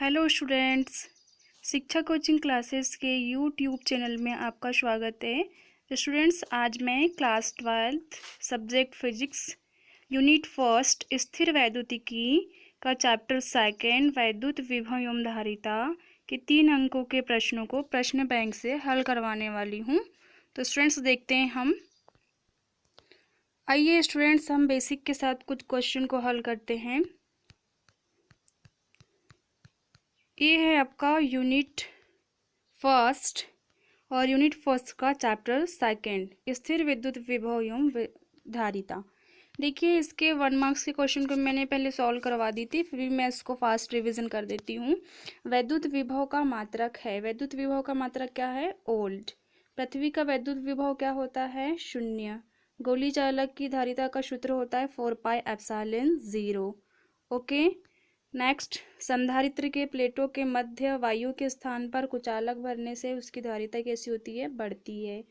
Hello students, शिक्षा coaching classes के YouTube channel में आपका स्वागत है। स्टूडेंट्स, आज मैं class 12th subject physics unit first स्थिर वैद्युतिकी का चैप्टर सेकंड वैद्युत विभव एवं धारिता के 3 अंकों के प्रश्नों को प्रश्न बैंक से हल करवाने वाली हूँ। तो स्टूडेंट्स देखते हैं हम। आइए स्टूडेंट्स, हम बेसिक के साथ कुछ क्वेश्चन को हल करते हैं। ये है आपका यूनिट फर्स्ट और यूनिट फर्स्ट का चैप्टर सेकंड स्थिर विद्युत विभव एवं धारिता। देखिए, इसके 1 मार्क्स के क्वेश्चन को मैंने पहले सॉल्व करवा दी थी, फिर भी मैं इसको फास्ट रिवीजन कर देती हूँ। वैद्युत विभव का मात्रक है। वैद्युत विभव का मात्रक क्या है? वोल्ट। पृथ्वी का वैद्युत विभव क्या होता है? 0। गोली चालक की धारिता का सूत्र होता है 4πε0। ओके। नेक्स्ट, संधारित्र के प्लेटों के मध्य वायु के स्थान पर कुचालक भरने से उसकी धारिता कैसी होती है? बढ़ती है।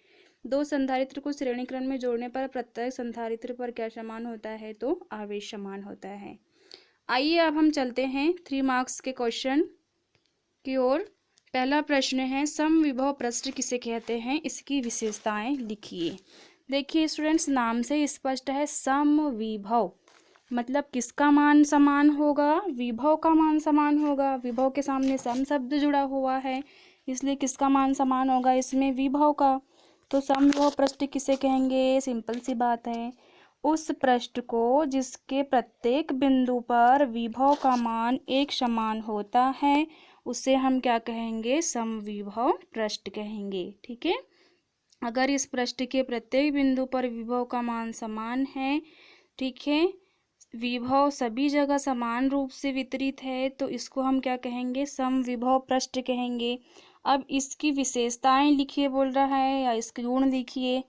2 संधारित्र को श्रेणी क्रम में जोड़ने पर प्रत्येक संधारित्र पर क्या समान होता है? तो आवेश समान होता है। आइए अब हम चलते हैं 3 मार्क्स के क्वेश्चन की ओर। पहला प्रश्न है, समविभव पृष्ठ किसे कहते हैं? इसकी विशेषताएं लिखिए। देखिए स्टूडेंट्स, नाम से स्पष्ट है, समविभव मतलब किसका मान समान होगा? विभव का मान समान होगा। विभव के सामने सम शब्द जुड़ा हुआ है, इसलिए किसका मान समान होगा? इसमें विभव का। तो समविभव पृष्ठ किसे कहेंगे? सिंपल सी बात है, उस पृष्ठ को जिसके प्रत्येक बिंदु पर विभव का मान एक समान होता है, उसे हम क्या कहेंगे? समविभव पृष्ठ कहेंगे। ठीक है। अगर इस पृष्ठ के प्रत्येक बिंदु पर विभव का मान समान है, ठीक है, विभव सभी जगह समान रूप से वितरित है, तो इसको हम क्या कहेंगे? समविभव पृष्ठ कहेंगे। अब इसकी विशेषताएं लिखिए बोल रहा है, या इसके गुण लिखिए।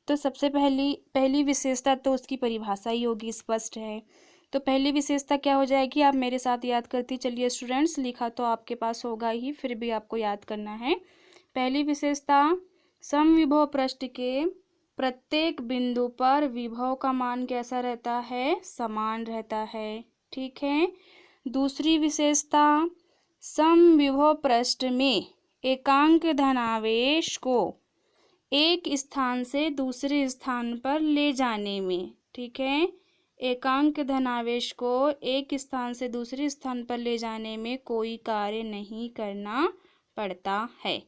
तो सबसे पहली विशेषता तो उसकी परिभाषा ही होगी, स्पष्ट है। तो पहली विशेषता क्या हो जाएगी? आप मेरे साथ याद करती चलिए स्टूडेंट्स, लिखा तो आपके पास होगा ही, फिर भी आपको याद करना है। पहली विशेषता, समविभव पृष्ठ के प्रत्येक बिंदु पर विभव का मान कैसा रहता है? समान रहता है। ठीक है। दूसरी विशेषता, समविभव पृष्ठ में एकांक धनावेश को एक स्थान से दूसरे स्थान पर ले जाने में, ठीक है, एकांक धनावेश को एक स्थान से दूसरे स्थान पर ले जाने में कोई कार्य नहीं करना पड़ता है।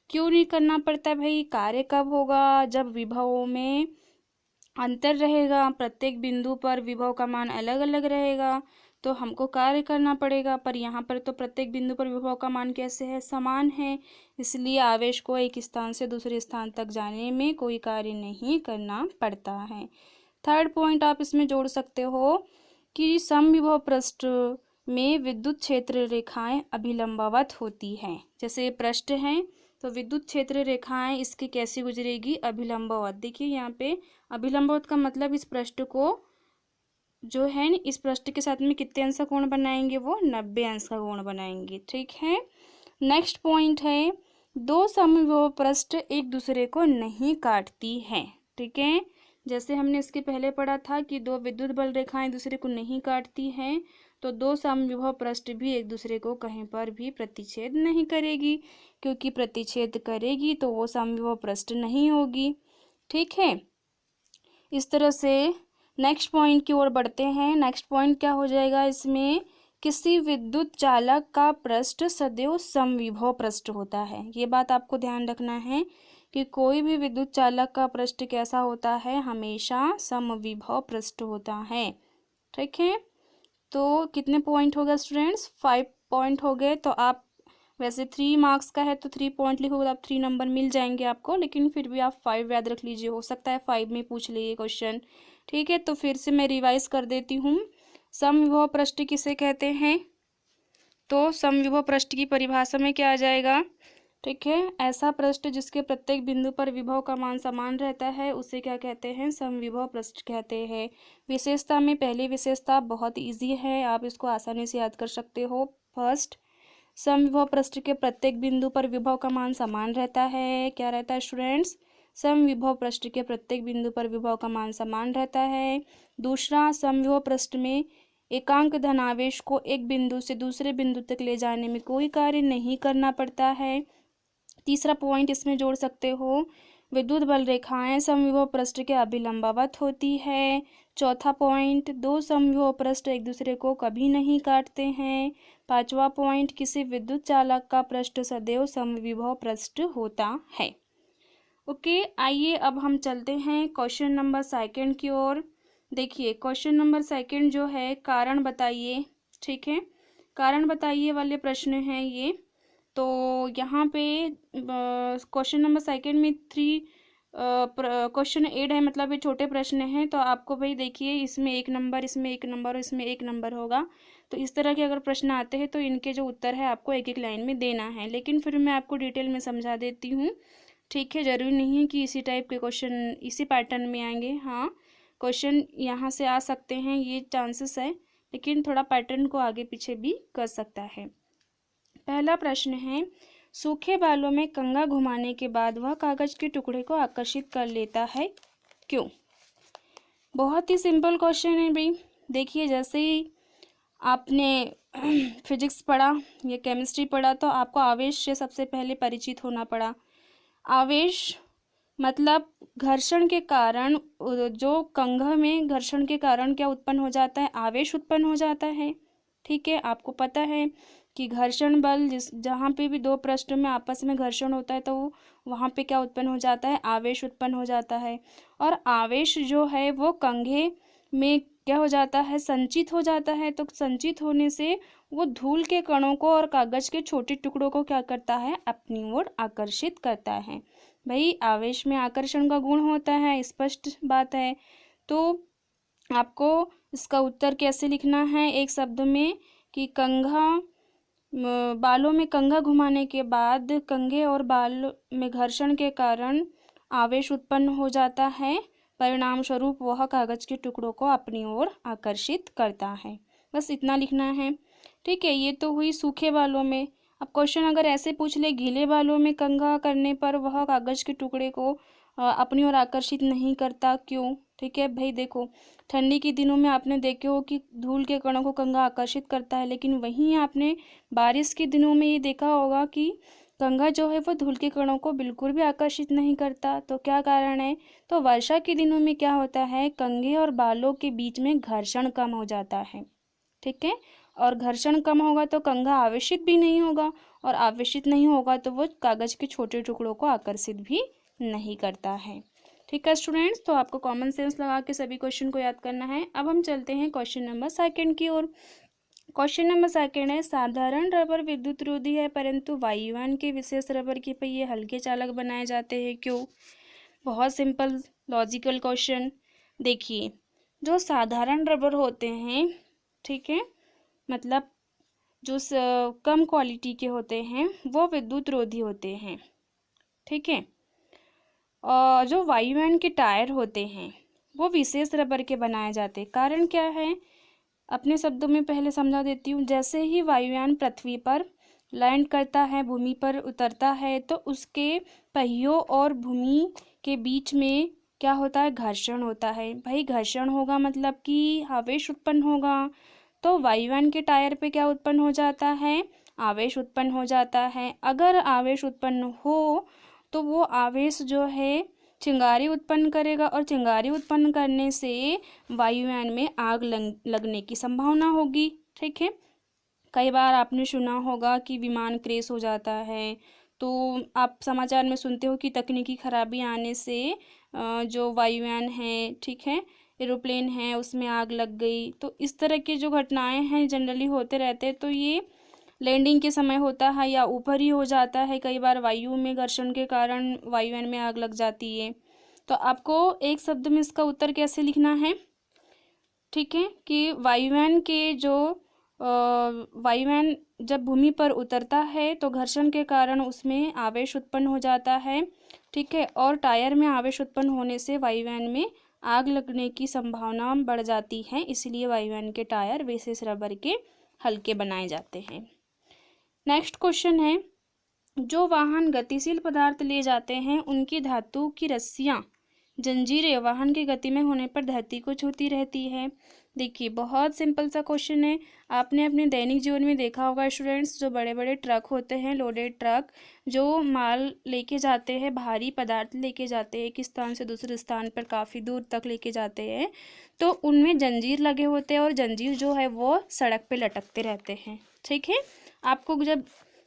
क्यों नहीं करना पड़ता भाई? कार्य कब होगा? जब विभवों में अंतर रहेगा, प्रत्येक बिंदु पर विभव का मान अलग अलग रहेगा, तो हमको कार्य करना पड़ेगा। पर यहाँ पर तो प्रत्येक बिंदु पर विभव का मान कैसे है? समान है, इसलिए आवेश को एक स्थान से दूसरे स्थान तक जाने में कोई कार्य नहीं करना पड़ता है। थर्ड पॉइंट आप इसमें जोड़ सकते हो कि समविभव पृष्ठ में विद्युत क्षेत्र रेखाएं अभिलंबवत होती हैं। जैसे पृष्ठ है, तो विद्युत क्षेत्र रेखाएं इसकी कैसी गुजरेगी? अभिलंबवत। देखिए यहाँ पे अभिलंबवत का मतलब इस पृष्ठ को जो है इस पृष्ठ के साथ में कितने अंश का कोण बनाएंगे? वो 90 अंश का कोण बनाएंगे। ठीक है। नेक्स्ट पॉइंट है, 2 समविभव पृष्ठ एक दूसरे को नहीं काटती हैं। ठीक है। जैसे हमने इसके पहले पढ़ा था कि 2 विद्युत बल रेखाएं दूसरे को नहीं काटती हैं, तो 2 समविभव पृष्ठ भी एक दूसरे को कहीं पर भी प्रतिच्छेद नहीं करेगी, क्योंकि प्रतिच्छेद करेगी तो वो समविभव पृष्ठ नहीं होगी। ठीक है। इस तरह से नेक्स्ट पॉइंट की ओर बढ़ते हैं। नेक्स्ट पॉइंट क्या हो जाएगा इसमें? किसी विद्युत चालक का पृष्ठ सदैव समविभव पृष्ठ होता है। ये बात आपको ध्यान रखना है कि कोई भी विद्युत चालक का पृष्ठ कैसा होता है? हमेशा समविभव पृष्ठ होता है। ठीक है। तो कितने पॉइंट हो गए स्टूडेंट्स? 5 पॉइंट हो गए। तो आप वैसे 3 मार्क्स का है तो 3 पॉइंट लिखोगे तो आप 3 नंबर मिल जाएंगे आपको, लेकिन फिर भी आप 5 याद रख लीजिए, हो सकता है 5 में पूछ ले ये क्वेश्चन। ठीक है। तो फिर से मैं रिवाइज कर देती हूँ। समविभव पृष्ठ किसे कहते हैं? तो समविभव पृष्ठ की परिभाषा में क्या आ जाएगा? ठीक है, ऐसा पृष्ठ जिसके प्रत्येक बिंदु पर विभव का मान समान रहता है, उसे क्या कहते हैं? समविभव पृष्ठ कहते हैं। विशेषता में पहली विशेषता बहुत इजी है, आप इसको आसानी से याद कर सकते हो। फर्स्ट, समविभव पृष्ठ के प्रत्येक बिंदु पर विभव का मान समान रहता है। क्या रहता है स्टूडेंट्स? समविभव पृष्ठ के प्रत्येक बिंदु पर विभव का मान समान रहता है। दूसरा, समविभव पृष्ठ में एकांक धनावेश को एक बिंदु से दूसरे बिंदु तक ले जाने में कोई कार्य नहीं करना पड़ता है। तीसरा पॉइंट इसमें जोड़ सकते हो, विद्युत बल रेखाएं समविभव पृष्ठ के अभिलंबवत होती है। चौथा पॉइंट, दो समविभव पृष्ठ एक दूसरे को कभी नहीं काटते हैं। पांचवा पॉइंट, किसी विद्युत चालक का पृष्ठ सदैव समविभव पृष्ठ होता है। ओके, आइए अब हम चलते हैं क्वेश्चन नंबर सेकंड की ओर। देखिए क्वेश्चन नंबर सेकंड जो है, कारण बताइए, ठीक है, कारण बताइए वाले प्रश्न हैं ये। तो यहाँ पे क्वेश्चन नंबर सेकंड में 3 क्वेश्चन एड है, मतलब ये छोटे प्रश्न हैं। तो आपको भाई देखिए, इसमें 1 नंबर, इसमें 1 नंबर और इसमें 1 नंबर होगा। तो इस तरह के अगर प्रश्न आते हैं तो इनके जो उत्तर है आपको एक एक लाइन में देना है, लेकिन फिर मैं आपको डिटेल में समझा देती हूँ, ठीक है। ज़रूरी नहीं है कि इसी टाइप के क्वेश्चन इसी पैटर्न में आएंगे। हाँ, क्वेश्चन यहाँ से आ सकते हैं, ये चांसेस है, लेकिन थोड़ा पैटर्न को आगे पीछे भी कर सकता है। पहला प्रश्न है, सूखे बालों में कंघा घुमाने के बाद वह कागज के टुकड़े को आकर्षित कर लेता है, क्यों? बहुत ही सिंपल क्वेश्चन है भाई। देखिए, जैसे ही आपने फिजिक्स पढ़ा या केमिस्ट्री पढ़ा तो आपको आवेश से सबसे पहले परिचित होना पड़ा। आवेश मतलब घर्षण के कारण, जो कंघा में घर्षण के कारण क्या उत्पन्न हो जाता है, आवेश उत्पन्न हो जाता है, ठीक है। आपको पता है कि घर्षण बल जहाँ पे भी दो पृष्ठों में आपस में घर्षण होता है तो वहाँ पे क्या उत्पन्न हो जाता है, आवेश उत्पन्न हो जाता है। और आवेश जो है वो कंघे में क्या हो जाता है, संचित हो जाता है। तो संचित होने से वो धूल के कणों को और कागज के छोटे टुकड़ों को क्या करता है, अपनी ओर आकर्षित करता है। भाई आवेश में आकर्षण का गुण होता है, स्पष्ट बात है। तो आपको इसका उत्तर कैसे लिखना है, एक शब्द में, कि कंघा बालों में कंघा घुमाने के बाद कंघे और बाल में घर्षण के कारण आवेश उत्पन्न हो जाता है, परिणाम स्वरूप वह कागज के टुकड़ों को अपनी ओर आकर्षित करता है। बस इतना लिखना है, ठीक है। ये तो हुई सूखे बालों में। अब क्वेश्चन अगर ऐसे पूछ ले, गीले बालों में कंघा करने पर वह कागज के टुकड़े को अपनी ओर आकर्षित नहीं करता, क्यों? ठीक है भाई, देखो ठंडी के दिनों में आपने देखे हो कि धूल के कणों को कंघा आकर्षित करता है, लेकिन वहीं आपने बारिश के दिनों में ये देखा होगा कि कंघा जो है वो धूल के कणों को बिल्कुल भी आकर्षित नहीं करता। तो क्या कारण है? तो वर्षा के दिनों में क्या होता है, कंघे और बालों के बीच में घर्षण कम हो जाता है, ठीक है। और घर्षण कम होगा तो कंघा आवेशित भी नहीं होगा, और आवेशित नहीं होगा तो वो कागज के छोटे टुकड़ों को आकर्षित भी नहीं करता है, ठीक है स्टूडेंट्स। तो आपको कॉमन सेंस लगा के सभी क्वेश्चन को याद करना है। अब हम चलते हैं क्वेश्चन नंबर सेकंड की ओर। क्वेश्चन नंबर सेकंड है, साधारण रबर विद्युत रोधी है परंतु वायुयान के विशेष रबर के पहिए हल्के चालक बनाए जाते हैं, क्यों? बहुत सिंपल लॉजिकल क्वेश्चन। देखिए, जो साधारण रबर होते हैं, ठीक है, मतलब जो कम क्वालिटी के होते हैं वो विद्युत रोधी होते हैं, ठीक है। और जो वायुयान के टायर होते हैं वो विशेष रबर के बनाए जाते हैं। कारण क्या है, अपने शब्दों में पहले समझा देती हूँ। जैसे ही वायुयान पृथ्वी पर लैंड करता है, भूमि पर उतरता है, तो उसके पहियों और भूमि के बीच में क्या होता है, घर्षण होता है। भाई घर्षण होगा मतलब कि आवेश उत्पन्न होगा। तो वायुयान के टायर पे क्या उत्पन्न हो जाता है, आवेश उत्पन्न हो जाता है। अगर आवेश उत्पन्न हो तो वो आवेश जो है चिंगारी उत्पन्न करेगा, और चिंगारी उत्पन्न करने से वायुयान में आग लगने की संभावना होगी, ठीक है। कई बार आपने सुना होगा कि विमान क्रैश हो जाता है, तो आप समाचार में सुनते हो कि तकनीकी खराबी आने से जो वायुयान है, ठीक है, एरोप्लेन है, उसमें आग लग गई। तो इस तरह की जो घटनाएं हैं जनरली होते रहते हैं। तो ये लैंडिंग के समय होता है या ऊपर ही हो जाता है। कई बार वायु में घर्षण के कारण वायुयान में आग लग जाती है। तो आपको एक शब्द में इसका उत्तर कैसे लिखना है, ठीक है, कि वायुयान के जो वायुयान जब भूमि पर उतरता है तो घर्षण के कारण उसमें आवेश उत्पन्न हो जाता है, ठीक है। और टायर में आवेश उत्पन्न होने से वायुयान में आग लगने की संभावना बढ़ जाती है, इसलिए वायुयान के टायर विशेष रबर के हल्के बनाए जाते हैं। नेक्स्ट क्वेश्चन है, जो वाहन गतिशील पदार्थ ले जाते हैं उनकी धातु की रस्सियाँ जंजीरें वाहन की गति में होने पर धरती को छूती रहती है। देखिए बहुत सिंपल सा क्वेश्चन है। आपने अपने दैनिक जीवन में देखा होगा स्टूडेंट्स, जो बड़े बड़े ट्रक होते हैं, लोडेड ट्रक, जो माल लेके जाते हैं, भारी पदार्थ लेके जाते हैं, एक स्थान से दूसरे स्थान पर काफ़ी दूर तक लेके जाते हैं, तो उनमें जंजीर लगे होते हैं और जंजीर जो है वो सड़क पे लटकते रहते हैं। ठीक है, आपको जब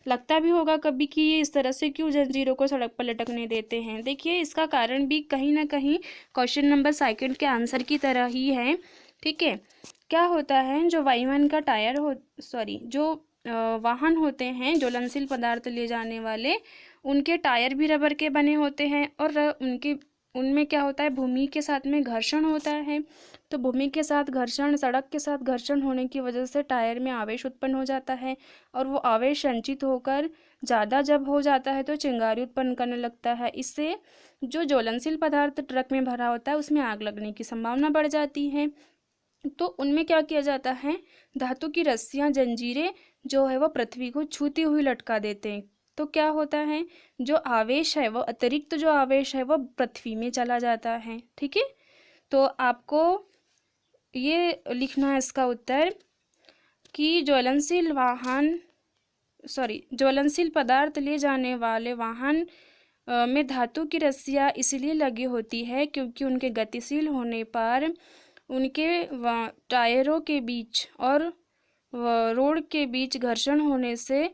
लगता भी होगा कभी कि ये इस तरह से क्यों जंजीरों को सड़क पर लटकने देते हैं, देखिए इसका कारण भी कहीं ना कहीं क्वेश्चन नंबर सेकंड के आंसर की तरह ही है। ठीक है, क्या होता है, जो वायुयान का टायर हो सॉरी जो वाहन होते हैं ज्वलनशील पदार्थ ले जाने वाले, उनके टायर भी रबर के बने होते हैं और उनमें क्या होता है, भूमि के साथ में घर्षण होता है। तो भूमि के साथ घर्षण, सड़क के साथ घर्षण होने की वजह से टायर में आवेश उत्पन्न हो जाता है और वो आवेश संचित होकर ज़्यादा जब हो जाता है तो चिंगारी उत्पन्न करने लगता है। इससे जो ज्वलनशील पदार्थ ट्रक में भरा होता है उसमें आग लगने की संभावना बढ़ जाती है। तो उनमें क्या किया जाता है, धातु की रस्सियां, जंजीरें जो है वो पृथ्वी को छूती हुई लटका देते हैं। तो क्या होता है, जो आवेश है वो अतिरिक्त जो आवेश है वो पृथ्वी में चला जाता है। ठीक है, तो आपको ये लिखना है इसका उत्तर कि ज्वलनशील पदार्थ ले जाने वाले वाहन में धातु की रस्सियाँ इसलिए लगी होती है क्योंकि उनके गतिशील होने पर उनके टायरों के बीच और रोड के बीच घर्षण होने से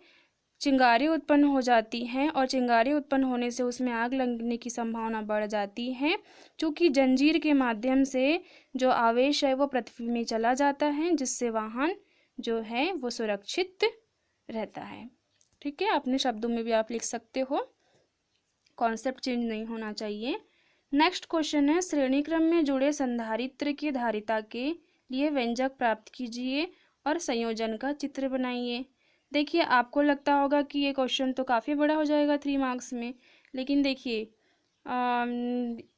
चिंगारी उत्पन्न हो जाती हैं और चिंगारी उत्पन्न होने से उसमें आग लगने की संभावना बढ़ जाती है, क्योंकि जंजीर के माध्यम से जो आवेश है वो पृथ्वी में चला जाता है, जिससे वाहन जो है वो सुरक्षित रहता है। ठीक है, अपने शब्दों में भी आप लिख सकते हो, कॉन्सेप्ट चेंज नहीं होना चाहिए। नेक्स्ट क्वेश्चन है, श्रेणी क्रम में जुड़े संधारित्र की धारिता के लिए व्यंजक प्राप्त कीजिए और संयोजन का चित्र बनाइए। देखिए आपको लगता होगा कि ये क्वेश्चन तो काफ़ी बड़ा हो जाएगा 3 मार्क्स में, लेकिन देखिए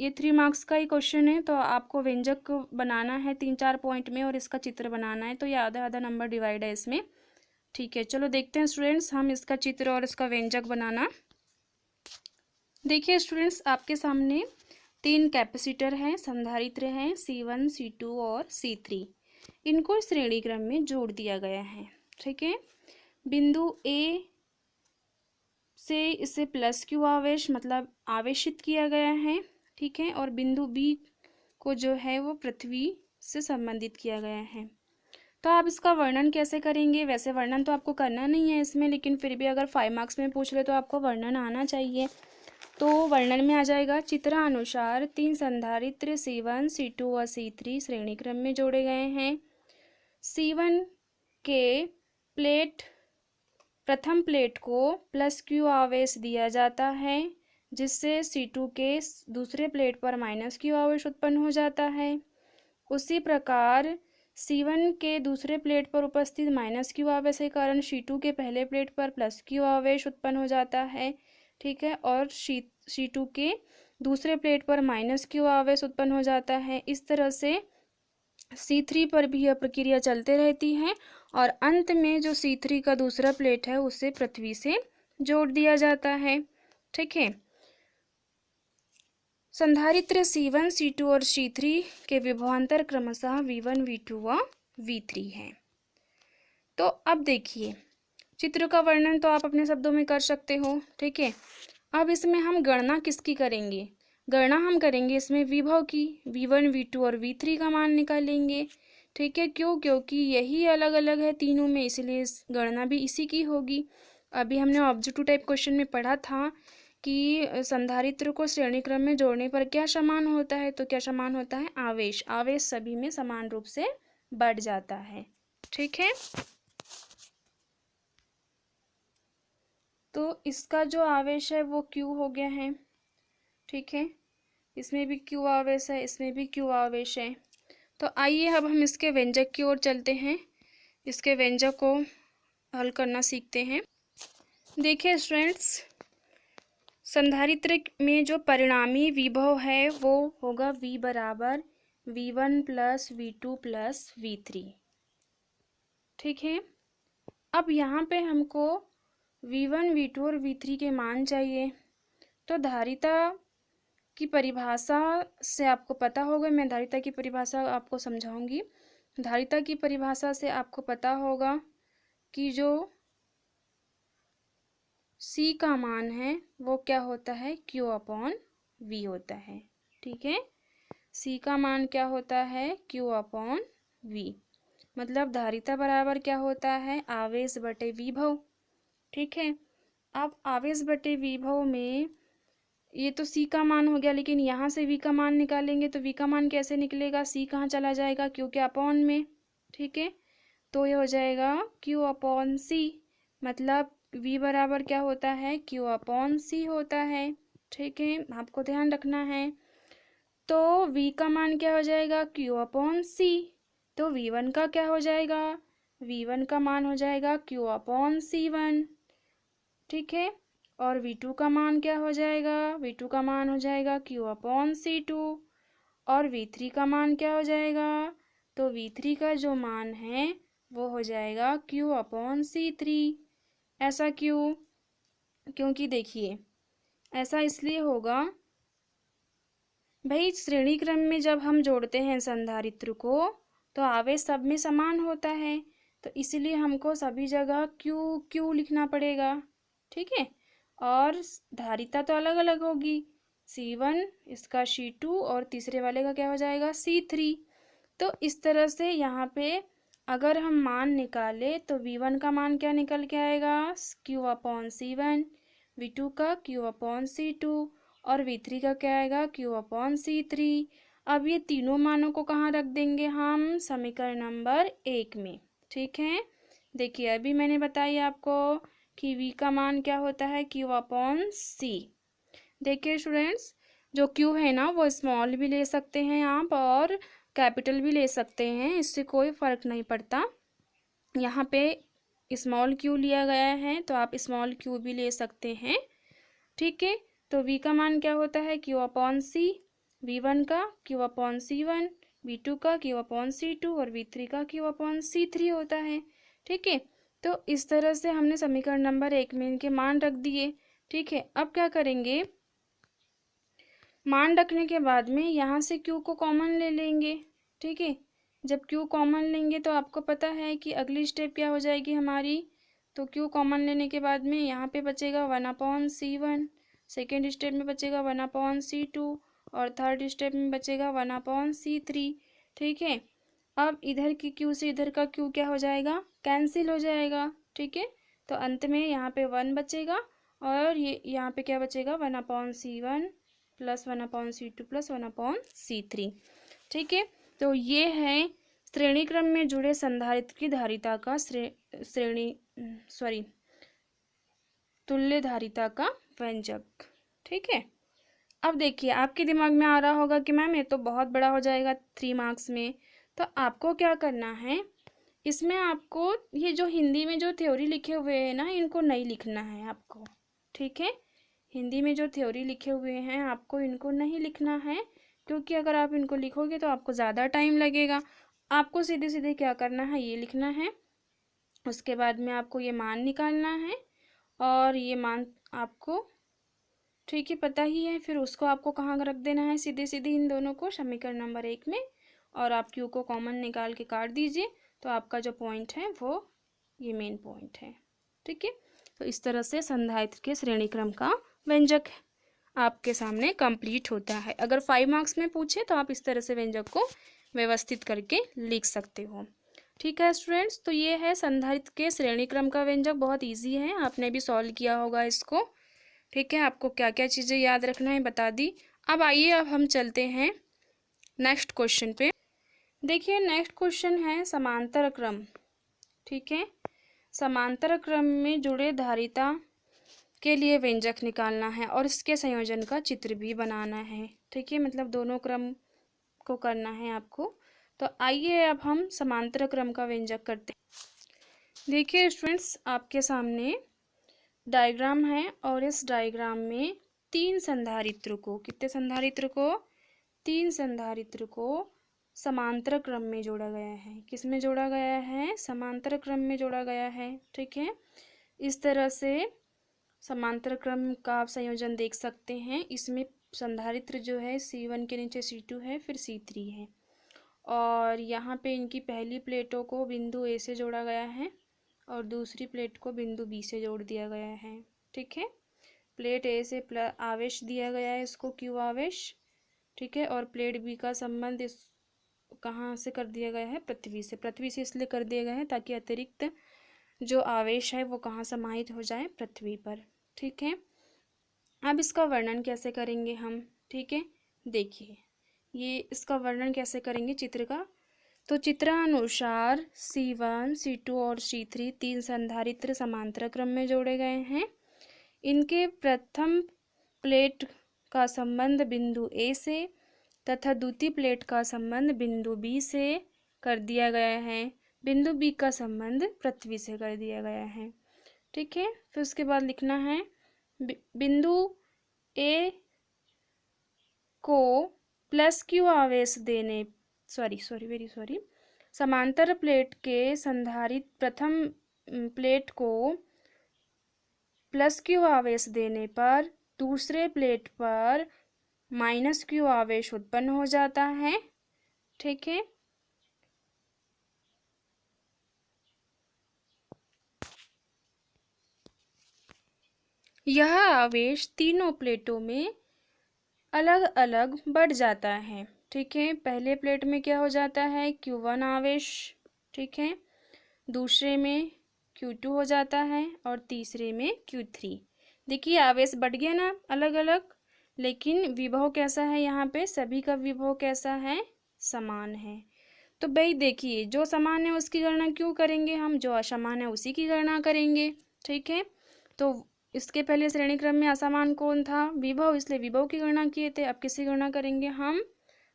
ये 3 मार्क्स का ही क्वेश्चन है, तो आपको व्यंजक बनाना है 3-4 पॉइंट में और इसका चित्र बनाना है, तो ये आधा आधा नंबर डिवाइड है इसमें। ठीक है, चलो देखते हैं स्टूडेंट्स हम इसका चित्र और इसका व्यंजक बनाना। देखिए स्टूडेंट्स, आपके सामने 3 कैपेसिटर हैं, संधारित्र हैं C1, C2 और C3। इनको श्रेणी क्रम में जोड़ दिया गया है। ठीक है, बिंदु A से इसे प्लस क्यू आवेश मतलब आवेशित किया गया है। ठीक है, और बिंदु B को जो है वो पृथ्वी से संबंधित किया गया है। तो आप इसका वर्णन कैसे करेंगे, वैसे वर्णन तो आपको करना नहीं है इसमें, लेकिन फिर भी अगर 5 मार्क्स में पूछ ले तो आपको वर्णन आना चाहिए। तो वर्णन में आ जाएगा, चित्रानुसार 3 संधारित्र C1, C2 और C3 श्रेणी क्रम में जोड़े गए हैं। C1 के प्रथम प्लेट को प्लस क्यू आवेश दिया जाता है, जिससे C2 के दूसरे प्लेट पर माइनस क्यू आवेश उत्पन्न हो जाता है। उसी प्रकार C1 के दूसरे प्लेट पर उपस्थित माइनस क्यू आवेश के कारण C2 के पहले प्लेट पर प्लस क्यू आवेश उत्पन्न हो जाता है। ठीक है, और C2 के दूसरे प्लेट पर माइनस क्यू आवेश उत्पन्न हो जाता है। इस तरह से C3 पर भी यह प्रक्रिया चलते रहती है और अंत में जो C3 का दूसरा प्लेट है उसे पृथ्वी से जोड़ दिया जाता है। ठीक है, संधारित्र C1, C2 और C3 के विभवांतर क्रमशः V1, V2 व V3 है। तो अब देखिए, चित्र का वर्णन तो आप अपने शब्दों में कर सकते हो। ठीक है, अब इसमें हम गणना किसकी करेंगे, गणना हम करेंगे इसमें विभव की, V1, V2 और V3 का मान निकालेंगे। ठीक है, क्योंकि यही अलग अलग है तीनों में, इसलिए गणना भी इसी की होगी। अभी हमने ऑब्जेक्टिव टाइप क्वेश्चन में पढ़ा था कि संधारित्र को श्रेणी क्रम में जोड़ने पर क्या समान होता है, तो क्या समान होता है, आवेश। आवेश सभी में समान रूप से बढ़ जाता है। ठीक है, तो इसका जो आवेश है वो Q हो गया है। ठीक है, इसमें भी Q आवेश है, इसमें भी Q आवेश है। तो आइए अब हम इसके व्यंजक की ओर चलते हैं, इसके व्यंजक को हल करना सीखते हैं। देखिए स्टूडेंट्स, संधारित्र में जो परिणामी विभव है वो होगा V बराबर V1 plus V2 plus V3। ठीक है, अब यहाँ पे हमको V1, V2 और V3 के मान चाहिए। तो धारिता की परिभाषा से आपको पता होगा, मैं धारिता की परिभाषा आपको समझाऊंगी। धारिता की परिभाषा से आपको पता होगा कि जो C का मान है वो क्या होता है, Q अपॉन V होता है। ठीक है, C का मान क्या होता है, Q अपॉन V। मतलब धारिता बराबर क्या होता है, आवेश बटे विभव। ठीक है, अब आवेश बटे विभव में ये तो C का मान हो गया, लेकिन यहाँ से V का मान निकालेंगे तो V का मान कैसे निकलेगा, C कहाँ चला जाएगा, Q के अपॉन में। ठीक है, तो ये हो जाएगा Q अपॉन C। मतलब V बराबर क्या होता है, Q अपॉन C होता है। ठीक है, आपको ध्यान रखना है। तो V का मान क्या हो जाएगा, Q अपॉन C। तो V1 का क्या हो जाएगा, V1 का मान हो जाएगा Q अपॉन C1। ठीक है, और V2 का मान क्या हो जाएगा, V2 का मान हो जाएगा Q अपॉन C2। और V3 का मान क्या हो जाएगा, तो V3 का जो मान है वो हो जाएगा Q अपॉन C3। ऐसा क्यों, क्योंकि देखिए ऐसा इसलिए होगा भाई, श्रेणी क्रम में जब हम जोड़ते हैं संधारित्र को तो आवेश सब में समान होता है, तो इसलिए हमको सभी जगह क्यू क्यू लिखना पड़ेगा। ठीक है, और धारिता तो अलग अलग होगी, C1 इसका C2 और तीसरे वाले का क्या हो जाएगा, C3। तो इस तरह से यहाँ पे अगर हम मान निकाले तो V1 का मान क्या निकल के आएगा, Q अपॉन C1, V2 का Q अपॉन C2 और V3 का क्या आएगा, Q अपॉन C3। अब ये तीनों मानों को कहाँ रख देंगे हम, समीकरण नंबर 1 में। ठीक है, देखिए अभी मैंने बताया आपको कि V का मान क्या होता है, Q अपॉन C। देखिए स्टूडेंट्स, जो Q है ना वो स्मॉल भी ले सकते हैं आप और कैपिटल भी ले सकते हैं, इससे कोई फ़र्क नहीं पड़ता। यहाँ पे स्मॉल Q लिया गया है तो आप स्मॉल Q भी ले सकते हैं। ठीक है, तो V का मान क्या होता है, Q अपॉन C। V1 का Q अपॉन C1, V2 का Q अपॉन C2 और V3 का Q अपॉन C3 होता है। ठीक है, तो इस तरह से हमने समीकरण नंबर 1 में इनके मान रख दिए। ठीक है, अब क्या करेंगे, मान रखने के बाद में यहाँ से Q को कॉमन ले लेंगे। ठीक है, जब Q कॉमन लेंगे तो आपको पता है कि अगली स्टेप क्या हो जाएगी हमारी, तो Q कॉमन लेने के बाद में यहाँ पे बचेगा 1/C1, सेकेंड स्टेप में बचेगा 1/C2 और थर्ड स्टेप में बचेगा 1/C3। ठीक है, अब इधर की Q से इधर का Q क्या हो जाएगा, कैंसिल हो जाएगा। ठीक है, तो अंत में यहाँ पे 1 बचेगा और ये यहाँ पे क्या बचेगा, 1/C1 plus 1/C2 plus 1/C3। ठीक है, तो ये है श्रेणी क्रम में जुड़े संधारित्र की धारिता का तुल्य धारिता का व्यंजक। ठीक है, अब देखिए आपके दिमाग में आ रहा होगा कि मैम ये तो बहुत बड़ा हो जाएगा 3 मार्क्स में, तो आपको क्या करना है, इसमें आपको ये जो हिंदी में जो थ्योरी लिखे हुए हैं ना इनको नहीं लिखना है आपको। ठीक है, हिंदी में जो थ्योरी लिखे हुए हैं आपको इनको नहीं लिखना है, क्योंकि अगर आप इनको लिखोगे तो आपको ज़्यादा टाइम लगेगा। आपको सीधे सीधे क्या करना है, ये लिखना है, उसके बाद में आपको ये मान निकालना है और ये मान आपको ठीक है पता ही है, फिर उसको आपको कहाँ रख देना है, सीधे सीधे इन दोनों को समीकरण नंबर 1 में, और आप Q को कॉमन निकाल के काट दीजिए तो आपका जो पॉइंट है वो ये मेन पॉइंट है। ठीक है, तो इस तरह से संधारित्र के श्रेणी क्रम का व्यंजक आपके सामने कंप्लीट होता है। अगर 5 मार्क्स में पूछे तो आप इस तरह से व्यंजक को व्यवस्थित करके लिख सकते हो। ठीक है स्टूडेंट्स, तो ये है संधारित्र के श्रेणी क्रम का व्यंजक, बहुत इजी है, आपने भी सॉल्व किया होगा इसको। ठीक है, आपको क्या क्या चीज़ें याद रखना है बता दी। अब आइए अब हम चलते हैं नेक्स्ट क्वेश्चन पे। देखिए नेक्स्ट क्वेश्चन है समांतर क्रम। ठीक है, समांतर क्रम में जुड़े धारिता के लिए व्यंजक निकालना है और इसके संयोजन का चित्र भी बनाना है। ठीक है, मतलब दोनों क्रम को करना है आपको। तो आइए अब हम समांतर क्रम का व्यंजक करते हैं। देखिए स्टूडेंट्स, आपके सामने डायग्राम है और इस डायग्राम में 3 संधारित्र को, कितने संधारित्र को, 3 संधारित्र को समांतर क्रम में जोड़ा गया है। किस में जोड़ा गया है, समांतर क्रम में जोड़ा गया है। ठीक है, इस तरह से समांतर क्रम का आप संयोजन देख सकते हैं। इसमें संधारित्र जो है C1 के नीचे C2 है, फिर C3 है और यहाँ पे इनकी पहली प्लेटों को बिंदु ए से जोड़ा गया है और दूसरी प्लेट को बिंदु बी से जोड़ दिया गया है। ठीक है, प्लेट ए से आवेश दिया गया है, इसको क्यू आवेश। ठीक है, और प्लेट बी का संबंध इस कहाँ से कर दिया गया है, पृथ्वी से। पृथ्वी से इसलिए कर दिया गया है ताकि अतिरिक्त जो आवेश है वो कहाँ समाहित हो जाए, पृथ्वी पर। ठीक है, अब इसका वर्णन कैसे करेंगे हम। ठीक है, देखिए ये इसका वर्णन कैसे करेंगे चित्र का। तो चित्रानुसार C1, C2 और C3 तीन संधारित्र समांतर क्रम में जोड़े गए हैं। इनके प्रथम प्लेट का संबंध बिंदु ए से तथा द्वितीय प्लेट का संबंध बिंदु बी से कर दिया गया है। बिंदु बी का संबंध पृथ्वी से कर दिया गया है। ठीक है, फिर उसके बाद लिखना है बिंदु ए को प्लस क्यू आवेश देने समांतर प्लेट के संधारित प्रथम प्लेट को प्लस क्यू आवेश देने पर दूसरे प्लेट पर माइनस क्यू आवेश उत्पन्न हो जाता है। ठीक है, यह आवेश तीनों प्लेटों में अलग अलग बढ़ जाता है। ठीक है, पहले प्लेट में क्या हो जाता है, Q1 आवेश। ठीक है, दूसरे में Q2 हो जाता है और तीसरे में Q3। देखिए आवेश बढ़ गया ना अलग अलग, लेकिन विभव कैसा है यहाँ पे, सभी का विभव कैसा है, समान है। तो भाई देखिए जो समान है उसकी गणना क्यों करेंगे हम, जो असमान है उसी की गणना करेंगे। ठीक है, तो इसके पहले श्रेणी क्रम में असमान कौन था, विभव, इसलिए विभव की गणना किए थे। अब किसकी गणना करेंगे हम,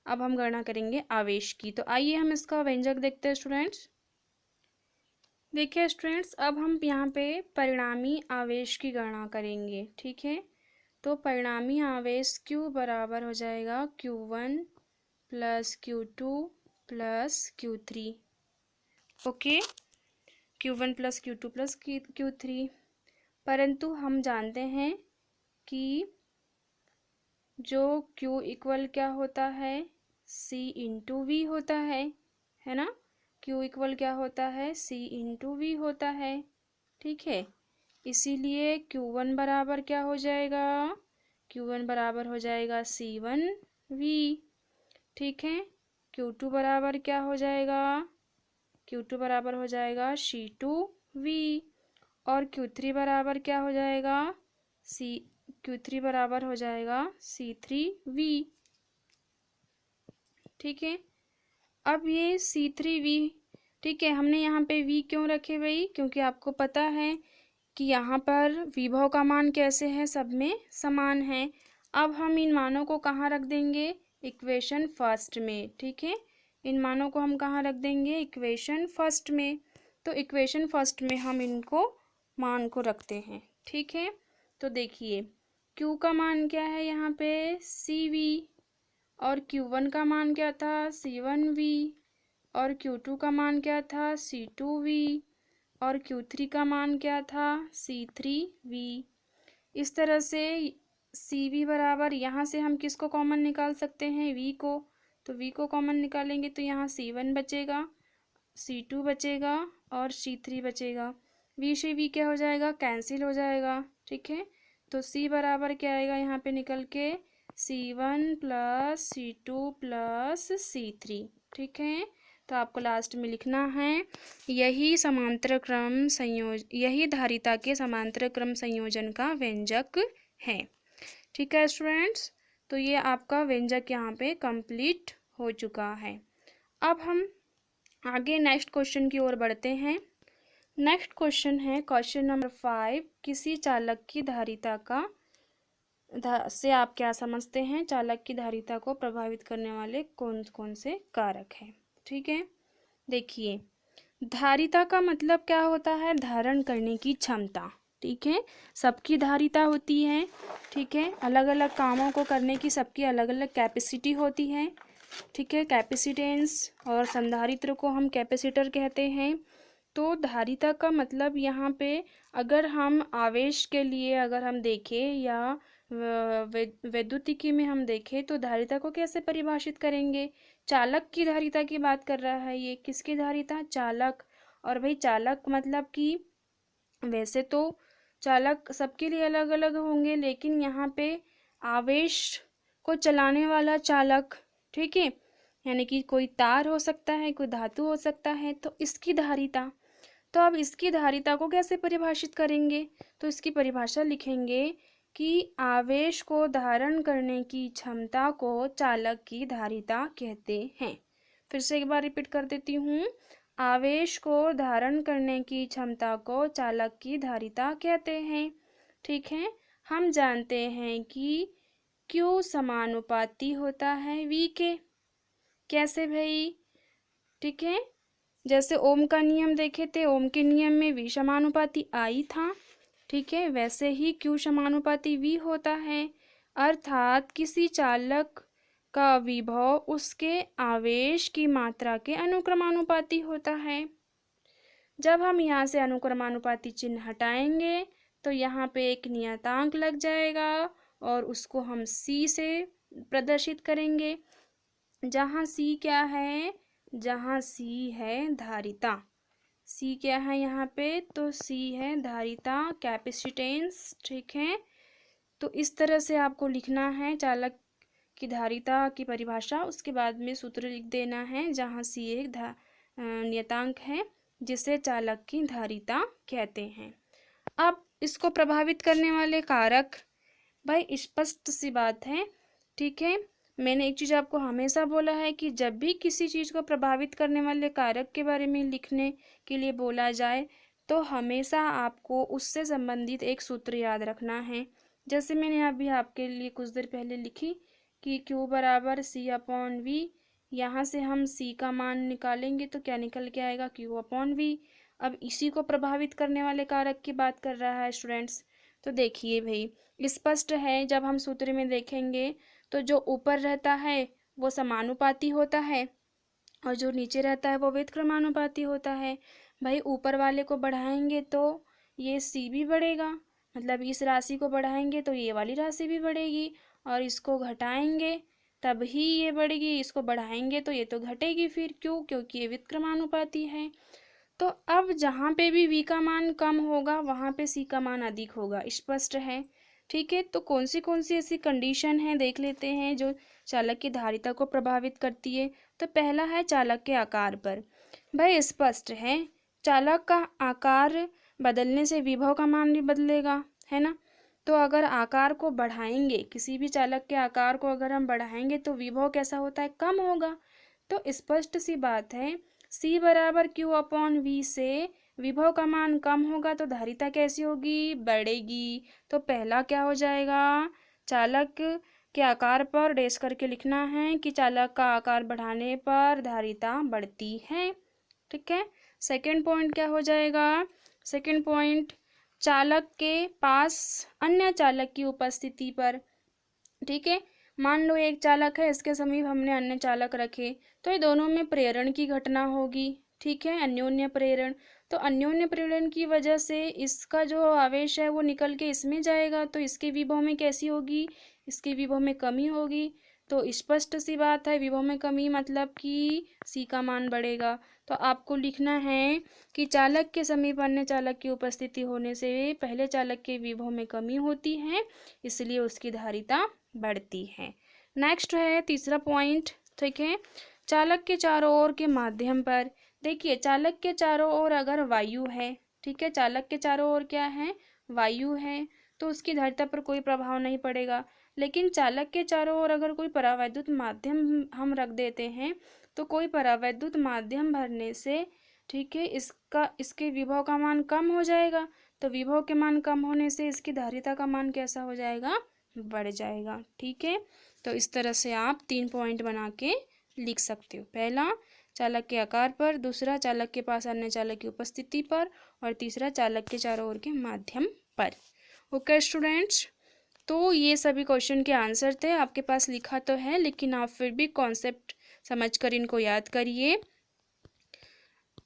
अब हम गणना करेंगे आवेश की। तो आइए हम इसका व्यंजक देखते हैं स्टूडेंट्स। देखिए स्टूडेंट्स, अब हम यहाँ पे परिणामी आवेश की गणना करेंगे। ठीक है, तो परिणामी आवेश Q बराबर हो जाएगा Q1 plus Q2 plus Q3। Okay, Q1 plus Q2 plus Q3। परंतु हम जानते हैं कि जो Q इक्वल क्या होता है, C इंटू वी होता है ना। Q इक्वल क्या होता है, C इंटू वी होता है। ठीक है, इसीलिए Q1 बराबर क्या हो जाएगा, Q1 बराबर हो जाएगा C1V। ठीक है, Q2 बराबर क्या हो जाएगा, Q2 बराबर हो जाएगा C2V और Q3 बराबर क्या हो जाएगा, Q3 बराबर हो जाएगा C3V। ठीक है, अब ये C3V, ठीक है, हमने यहाँ पे V क्यों रखे भाई, क्योंकि आपको पता है कि यहाँ पर विभव का मान कैसे है, सब में समान है। अब हम इन मानों को कहाँ रख देंगे, इक्वेशन फर्स्ट में। ठीक है, इन मानों को हम कहाँ रख देंगे, इक्वेशन फर्स्ट में। तो इक्वेशन फर्स्ट में हम इनको मान को रखते हैं। ठीक है, तो देखिए Q का मान क्या है यहाँ पे, CV, और Q1 का मान क्या था, C1V, और Q2 का मान क्या था, C2V, और Q3 का मान क्या था, C3V। इस तरह से CV बराबर, यहाँ से हम किसको कॉमन निकाल सकते हैं, V को। तो V को कॉमन निकालेंगे तो यहाँ C1 बचेगा, C2 बचेगा और C3 बचेगा। V से V क्या हो जाएगा, कैंसिल हो जाएगा। ठीक है, तो C बराबर क्या आएगा यहाँ पे निकल के, C1 plus C2 plus C3। ठीक है, तो आपको लास्ट में लिखना है यही धारिता के समांतर क्रम संयोजन का व्यंजक है। ठीक है स्टूडेंट्स, तो ये आपका व्यंजक यहाँ पे कंप्लीट हो चुका है। अब हम आगे नेक्स्ट क्वेश्चन की ओर बढ़ते हैं। नेक्स्ट क्वेश्चन है क्वेश्चन नंबर 5, किसी चालक की धारिता से आप क्या समझते हैं, चालक की धारिता को प्रभावित करने वाले कौन कौन से कारक हैं। ठीक है, देखिए धारिता का मतलब क्या होता है, धारण करने की क्षमता। ठीक है, सबकी धारिता होती है। ठीक है, अलग अलग कामों को करने की सबकी अलग अलग कैपेसिटी होती है। ठीक है, कैपेसिटेंस, और संधारित्र को हम कैपेसिटर कहते हैं। तो धारिता का मतलब यहाँ पे अगर हम आवेश के लिए अगर हम देखें या वैद्युतिकी में हम देखें तो धारिता को कैसे परिभाषित करेंगे। चालक की धारिता की बात कर रहा है, ये किसकी धारिता, चालक। और भाई चालक मतलब कि वैसे तो चालक सबके लिए अलग अलग होंगे, लेकिन यहाँ पे आवेश को चलाने वाला चालक, ठीक है, यानी कि कोई तार हो सकता है, कोई धातु हो सकता है, तो इसकी धारिता। तो अब इसकी धारिता को कैसे परिभाषित करेंगे, तो इसकी परिभाषा लिखेंगे कि आवेश को धारण करने की क्षमता को चालक की धारिता कहते हैं। फिर से एक बार रिपीट कर देती हूँ, आवेश को धारण करने की क्षमता को चालक की धारिता कहते हैं। ठीक है, हम जानते हैं कि Q समानुपाती होता है V के। कैसे भाई, ठीक है, जैसे ओम का नियम देखे थे, ओम के नियम में V समानुपाती I था, ठीक है, वैसे ही Q समानुपाती V होता है। अर्थात किसी चालक का विभव उसके आवेश की मात्रा के अनुक्रमानुपाती होता है। जब हम यहाँ से अनुक्रमानुपाती चिन्ह हटाएंगे तो यहाँ पे एक नियतांक लग जाएगा और उसको हम C से प्रदर्शित करेंगे, जहाँ C क्या है, जहाँ C है धारिता। C क्या है यहाँ पे, तो C है धारिता, कैपेसिटेंस, ठीक है। तो इस तरह से आपको लिखना है चालक की धारिता की परिभाषा, उसके बाद में सूत्र लिख देना है जहाँ C एक नियतांक है जिसे चालक की धारिता कहते हैं। अब इसको प्रभावित करने वाले कारक, भाई स्पष्ट सी बात है, ठीक है। मैंने एक चीज़ आपको हमेशा बोला है कि जब भी किसी चीज़ को प्रभावित करने वाले कारक के बारे में लिखने के लिए बोला जाए तो हमेशा आपको उससे संबंधित एक सूत्र याद रखना है। जैसे मैंने अभी आपके लिए कुछ देर पहले लिखी कि Q बराबर C/V, यहाँ से हम C का मान निकालेंगे तो क्या निकल के आएगा, Q/V। अब इसी को प्रभावित करने वाले कारक की बात कर रहा है स्टूडेंट्स। तो देखिए भाई स्पष्ट है, जब हम सूत्र में देखेंगे तो जो ऊपर रहता है वो समानुपाती होता है और जो नीचे रहता है वो व्युत्क्रमानुपाती होता है। भाई ऊपर वाले को बढ़ाएंगे तो ये C भी बढ़ेगा, मतलब इस राशि को बढ़ाएंगे तो ये वाली राशि भी बढ़ेगी, और इसको घटाएंगे तब ही ये बढ़ेगी, इसको बढ़ाएंगे तो ये तो घटेगी। फिर क्यों, क्योंकि ये व्युत्क्रमानुपाती है। तो अब जहाँ पे भी V का मान कम होगा वहाँ पे C का मान अधिक होगा, स्पष्ट है, ठीक है। तो कौन सी ऐसी कंडीशन है देख लेते हैं जो चालक की धारिता को प्रभावित करती है। तो पहला है चालक के आकार पर। भाई स्पष्ट है, चालक का आकार बदलने से विभव का मान भी बदलेगा, है ना। तो अगर आकार को बढ़ाएंगे, किसी भी चालक के आकार को अगर हम बढ़ाएंगे तो विभव कैसा होता है, कम होगा। तो स्पष्ट सी बात है, C बराबर Q/V से विभव का मान कम होगा तो धारिता कैसी होगी, बढ़ेगी। तो पहला क्या हो जाएगा, चालक के आकार पर डैश करके लिखना है कि चालक का आकार बढ़ाने पर धारिता बढ़ती है, ठीक है। सेकंड पॉइंट क्या हो जाएगा, सेकंड पॉइंट चालक के पास अन्य चालक की उपस्थिति पर, ठीक है। मान लो एक चालक है, इसके समीप हमने अन्य चालक रखे तो ये दोनों में प्रेरण की घटना होगी, ठीक है, अन्योन्य प्रेरण। तो अन्योन्य प्रेरण की वजह से इसका जो आवेश है वो निकल के इसमें जाएगा, तो इसके विभव में कैसी होगी, इसके विभव में कमी होगी। तो स्पष्ट सी बात है, विभव में कमी मतलब कि C का मान बढ़ेगा। तो आपको लिखना है कि चालक के समीप अन्य चालक की उपस्थिति होने से पहले चालक के विभव में कमी होती है, इसलिए उसकी धारिता बढ़ती है। नेक्स्ट है तीसरा पॉइंट, ठीक है, चालक के चारों ओर के माध्यम पर। देखिए चालक के चारों ओर अगर वायु है, ठीक है, चालक के चारों ओर क्या है, वायु है, तो उसकी धारिता पर कोई प्रभाव नहीं पड़ेगा। लेकिन चालक के चारों ओर अगर कोई परावैद्युत माध्यम हम रख देते हैं तो कोई परावैद्युत माध्यम भरने से, ठीक है, इसके विभव का मान कम हो जाएगा। तो विभव के मान कम होने से इसकी धारिता का मान कैसा हो जाएगा, बढ़ जाएगा, ठीक है। तो इस तरह से आप 3 पॉइंट बना के लिख सकते हो। पहला चालक के आकार पर, दूसरा चालक के पास अन्य चालक की उपस्थिति पर, और तीसरा चालक के चारों ओर के माध्यम पर। ओके स्टूडेंट्स, तो ये सभी क्वेश्चन के आंसर थे, आपके पास लिखा तो है लेकिन आप फिर भी कॉन्सेप्ट समझकर इनको याद करिए।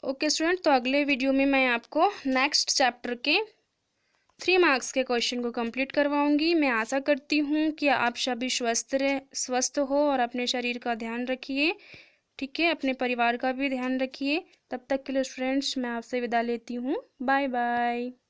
ओके स्टूडेंट, तो अगले वीडियो में मैं आपको नेक्स्ट चैप्टर के 3 मार्क्स के क्वेश्चन को कंप्लीट करवाऊंगी। मैं आशा करती हूँ कि आप सभी स्वस्थ हो और अपने शरीर का ध्यान रखिए। ठीक है, अपने परिवार का भी ध्यान रखिए। तब तक के लिए स्टूडेंट्स मैं आपसे विदा लेती हूँ। Bye bye.